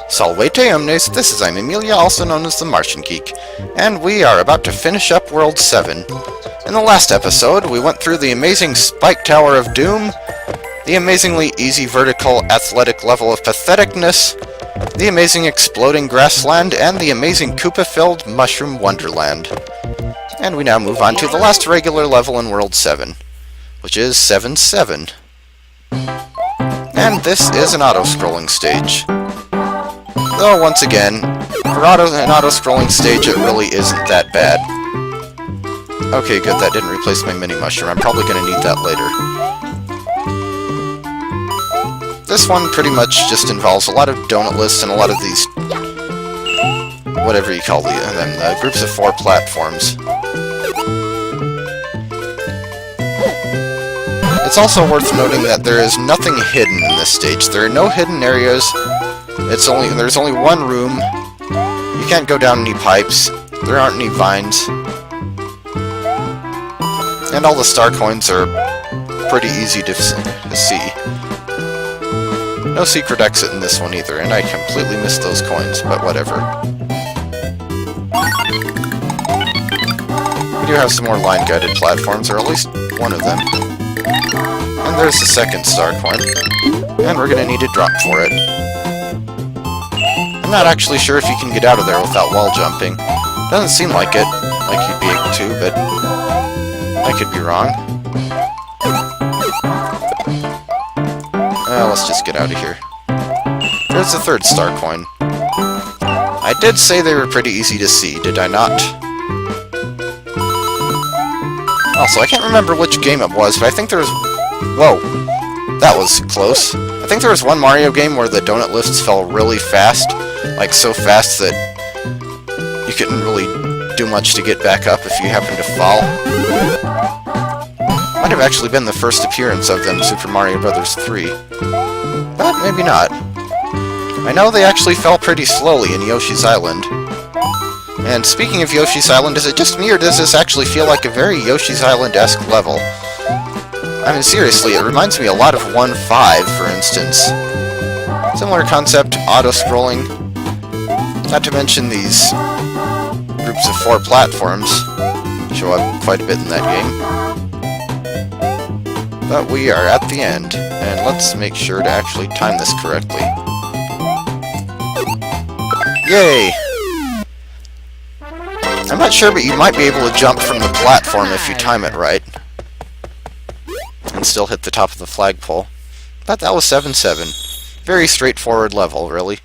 Salvete omnes, this is I'm Emilia, also known as TheMartianGeek, and we are about to finish up World 7. In the last episode, we went through the amazing Spike Tower of Doom, the amazingly easy vertical athletic level of patheticness, the amazing exploding grassland, and the amazing Koopa-filled mushroom wonderland. And we now move on to the last regular level in World 7, which is 7-7. And this is an auto-scrolling stage. Though, once again, for an auto-scrolling stage, it really isn't that bad. Okay, good, that didn't replace my mini mushroom. I'm probably going to need that later. This one pretty much just involves a lot of donut lists and a lot of these, whatever you call them, groups of 4 platforms. It's also worth noting that there is nothing hidden in this stage. There are no hidden areas. There's only one room. You can't go down any pipes. There aren't any vines. And all the star coins are pretty easy to see. No secret exit in this one either, and I completely missed those coins, but whatever. We do have some more line-guided platforms, or at least one of them. And there's the second star coin, and we're going to need a drop for it. I'm not actually sure if you can get out of there without wall jumping. Doesn't seem like it, like you'd be able to, but I could be wrong. Let's just get out of here. There's the third star coin. I did say they were pretty easy to see, did I not? Also, I can't remember which game it was, but I think there was... Whoa! That was close. I think there was one Mario game where the donut lifts fell really fast. Like, so fast that you couldn't really do much to get back up if you happened to fall. Might have actually been the first appearance of them in Super Mario Bros. 3. But maybe not. I know they actually fell pretty slowly in Yoshi's Island. And speaking of Yoshi's Island, is it just me or does this actually feel like a very Yoshi's Island-esque level? I mean, seriously, it reminds me a lot of 1-5, for instance. Similar concept, auto-scrolling. Not to mention these groups of 4 platforms show up quite a bit in that game. But we are at the end, and let's make sure to actually time this correctly. Yay! I'm not sure, but you might be able to jump from the platform if you time it right. And still hit the top of the flagpole. But that was 7-7. Very straightforward level, really.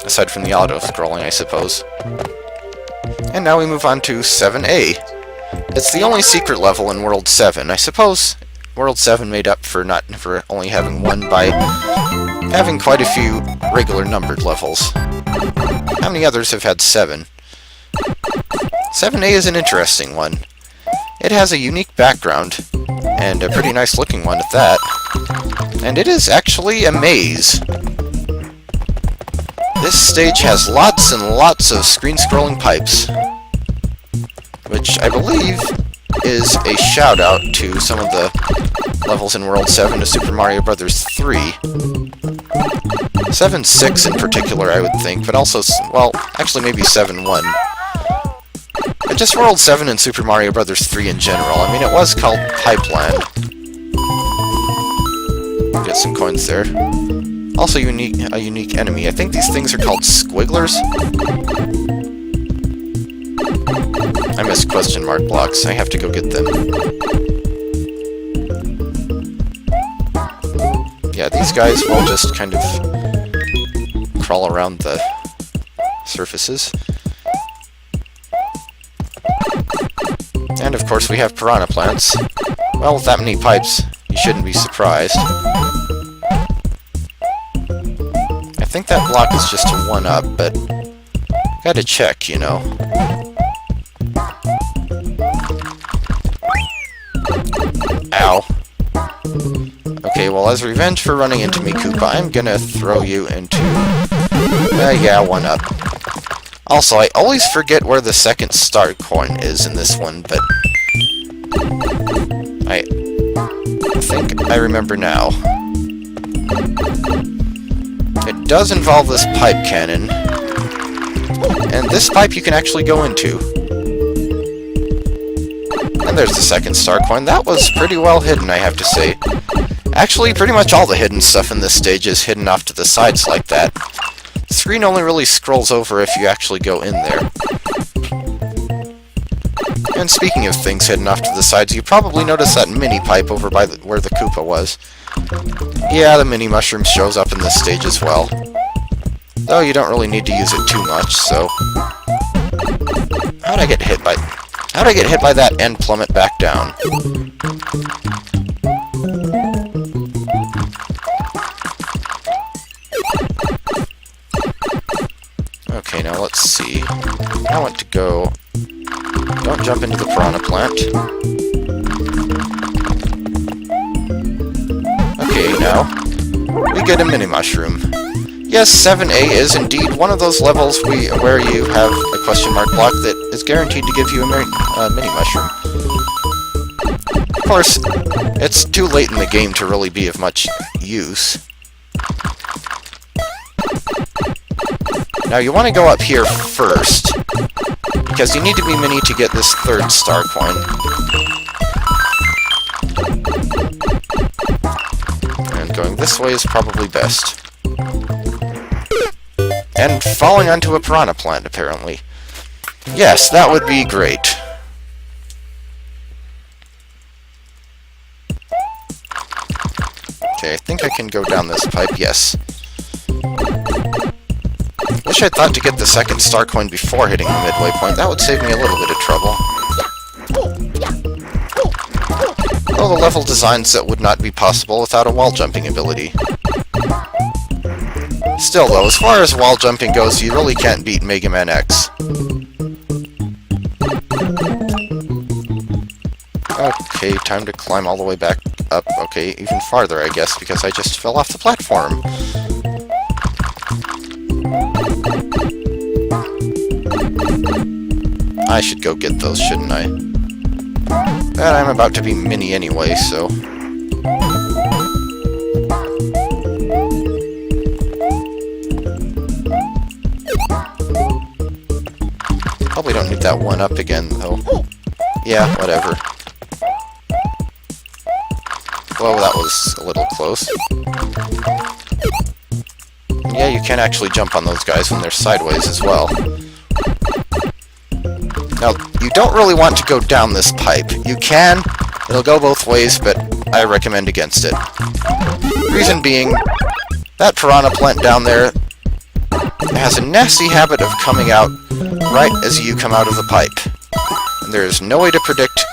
Aside from the auto-scrolling, I suppose. And now we move on to 7A. It's the only secret level in World 7. I suppose World 7 made up for only having one by having quite a few regular numbered levels. How many others have had 7? 7A is an interesting one. It has a unique background, and a pretty nice looking one at that. And it is actually a maze. This stage has lots and lots of screen-scrolling pipes, which I believe is a shout-out to some of the levels in World 7 to Super Mario Bros. 3. 7-6 in particular, I would think, but also, well, actually maybe 7-1. But just World 7 and Super Mario Bros. 3 in general. I mean, it was called Pipeland. Get some coins there. Also a unique enemy. I think these things are called squigglers. I missed question mark blocks. I have to go get them. Yeah, these guys will just kind of crawl around the surfaces. And of course we have Piranha Plants. Well, with that many pipes, you shouldn't be surprised. I think that block is just a 1-up, but gotta check, you know. Ow. Okay, well, as revenge for running into me, Koopa, I'm gonna throw you into... yeah, 1-up. Also, I always forget where the second star coin is in this one, but... I think I remember now. It does involve this pipe cannon. And this pipe you can actually go into. And there's the second star coin. That was pretty well hidden, I have to say. Actually, pretty much all the hidden stuff in this stage is hidden off to the sides like that. The screen only really scrolls over if you actually go in there. And speaking of things hidden off to the sides, you probably noticed that mini pipe over by where the Koopa was. Yeah, the mini mushroom shows up in this stage as well. Though you don't really need to use it too much, so... How'd I get hit by that and plummet back down? Okay, now let's see. I want to go... Don't jump into the Piranha Plant. Okay, now we get a mini mushroom. Yes, 7A is indeed one of those levels where you have a question mark block that is guaranteed to give you a mini mushroom. Of course, it's too late in the game to really be of much use. Now you want to go up here first, because you need to be mini to get this third star coin. And going this way is probably best. And falling onto a Piranha Plant, apparently. Yes, that would be great. Okay, I think I can go down this pipe, yes. Wish I'd thought to get the second star coin before hitting the midway point. That would save me a little bit of trouble. Oh, the level designs that would not be possible without a wall jumping ability. Still, though, as far as wall jumping goes, you really can't beat Mega Man X. Okay, time to climb all the way back up. Okay, even farther, I guess, because I just fell off the platform. I should go get those, shouldn't I? But I'm about to be mini anyway, so... Probably don't need that one up again, though. Yeah, whatever. Well, that was a little close. Yeah, you can actually jump on those guys when they're sideways as well. Now, you don't really want to go down this pipe. You can, it'll go both ways, but I recommend against it. Reason being, that Piranha Plant down there has a nasty habit of coming out right as you come out of the pipe. And there's no way to predict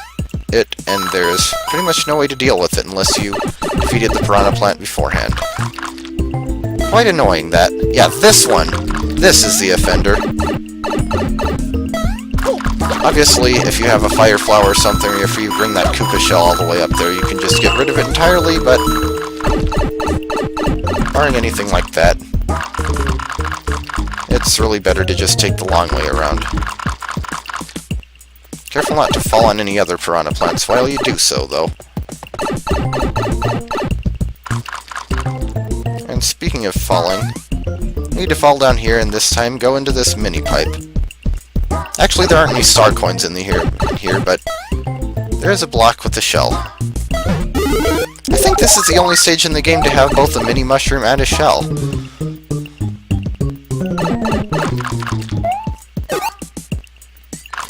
it, and there's pretty much no way to deal with it unless you defeated the Piranha Plant beforehand. Quite annoying, that. Yeah, this one. This is the offender. Obviously, if you have a fire flower or something, or if you bring that Koopa shell all the way up there, you can just get rid of it entirely, but... barring anything like that, it's really better to just take the long way around. Careful not to fall on any other Piranha Plants while you do so, though. And speaking of falling, you need to fall down here and this time go into this mini pipe. Actually, there aren't any star coins in here, but there is a block with a shell. I think this is the only stage in the game to have both a mini mushroom and a shell.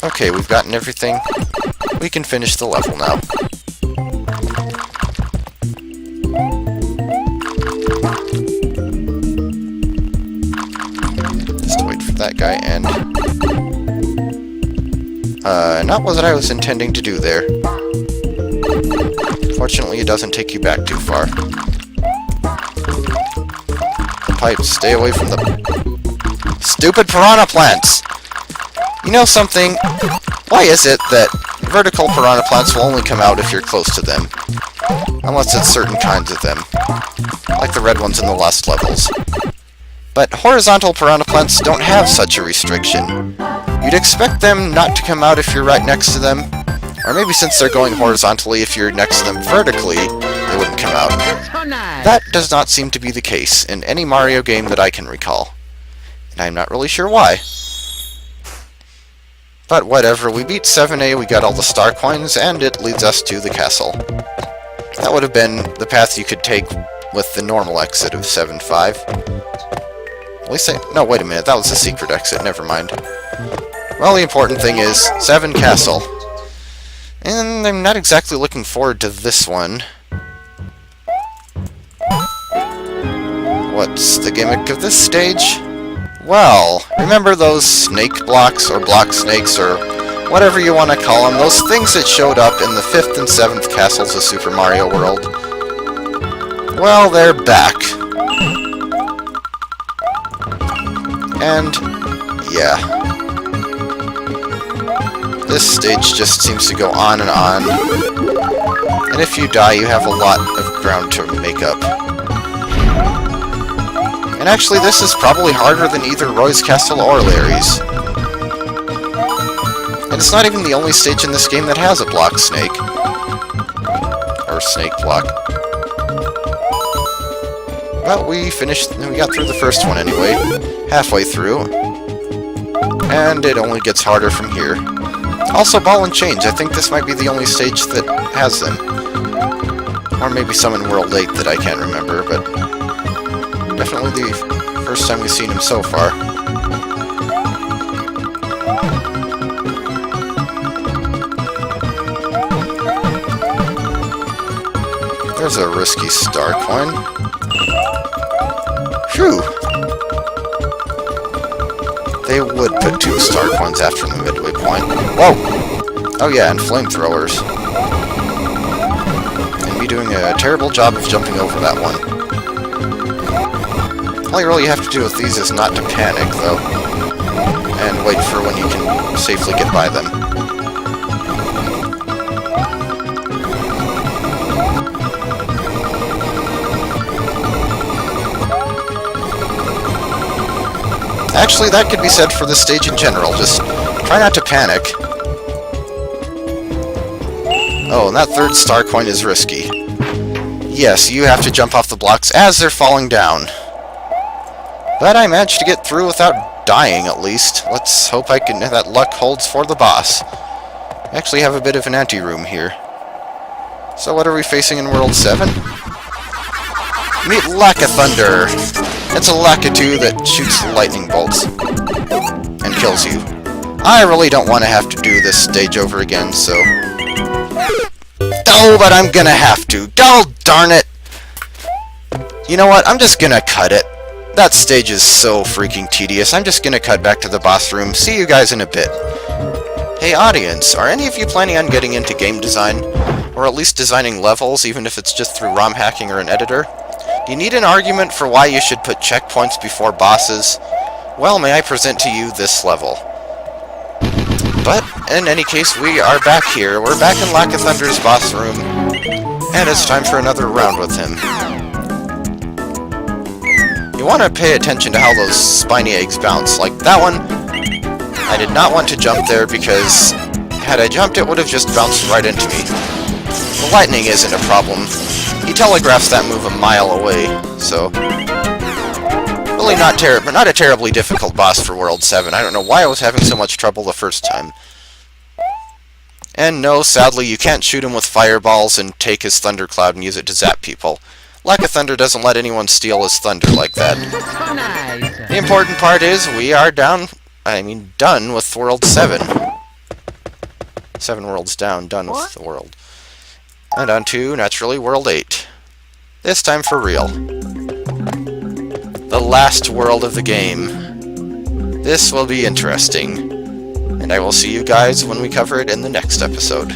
Okay, we've gotten everything. We can finish the level now. Just wait for that guy and... not what I was intending to do there. Fortunately, it doesn't take you back too far. The pipes, stay away from the... Stupid Piranha Plants! You know something? Why is it that vertical Piranha Plants will only come out if you're close to them? Unless it's certain kinds of them. Like the red ones in the last levels. But horizontal Piranha Plants don't have such a restriction. You'd expect them not to come out if you're right next to them. Or maybe since they're going horizontally, if you're next to them vertically, they wouldn't come about. That does not seem to be the case in any Mario game that I can recall. And I'm not really sure why. But whatever, we beat 7A, we got all the star coins, and it leads us to the castle. That would have been the path you could take with the normal exit of 7-5. At least no, wait a minute, that was the secret exit, never mind. Well, the important thing is 7 Castle. And I'm not exactly looking forward to this one. What's the gimmick of this stage? Well, remember those snake blocks, or block snakes, or whatever you want to call them, those things that showed up in the 5th and 7th castles of Super Mario World? Well, they're back. And, yeah. This stage just seems to go on and on. And if you die, you have a lot of ground to make up. And actually, this is probably harder than either Roy's Castle or Larry's. And it's not even the only stage in this game that has a block snake. Or snake block. Well, we got through the first one anyway. Halfway through. And it only gets harder from here. Also, ball and change. I think this might be the only stage that has them. Or maybe some in World 8 that I can't remember, but definitely the first time we've seen him so far. There's a risky star coin. Phew! They would put 2 star coins after the midway point. Whoa! Oh yeah, and flamethrowers. And me doing a terrible job of jumping over that one. All you really have to do with these is not to panic, though. And wait for when you can safely get by them. Actually, that could be said for this stage in general. Just try not to panic. Oh, and that 3rd star coin is risky. Yes, you have to jump off the blocks as they're falling down. But I managed to get through without dying, at least. Let's hope that luck holds for the boss. I actually have a bit of an anti-room here. So what are we facing in World 7? Meet Lakithunder! It's a Lakitu that shoots lightning bolts and kills you. I really don't want to have to do this stage over again, so... Oh, but I'm gonna have to! Oh, darn it! You know what? I'm just gonna cut it. That stage is so freaking tedious. I'm just gonna cut back to the boss room. See you guys in a bit. Hey audience, are any of you planning on getting into game design? Or at least designing levels, even if it's just through ROM hacking or an editor? Do you need an argument for why you should put checkpoints before bosses? Well, may I present to you this level. But, in any case, we are back here. We're back in Lakithunder's boss room. And it's time for another round with him. You want to pay attention to how those spiny eggs bounce. Like that one, I did not want to jump there because had I jumped it would have just bounced right into me. The lightning isn't a problem. He telegraphs that move a mile away, so... Really not a terribly difficult boss for World 7. I don't know why I was having so much trouble the first time. And no, sadly, you can't shoot him with fireballs and take his thundercloud and use it to zap people. Lakithunder doesn't let anyone steal his thunder like that. The important part is we are done with World 7. 7 worlds down, done with the world. And on to, naturally, World 8. This time for real. The last world of the game. This will be interesting. And I will see you guys when we cover it in the next episode.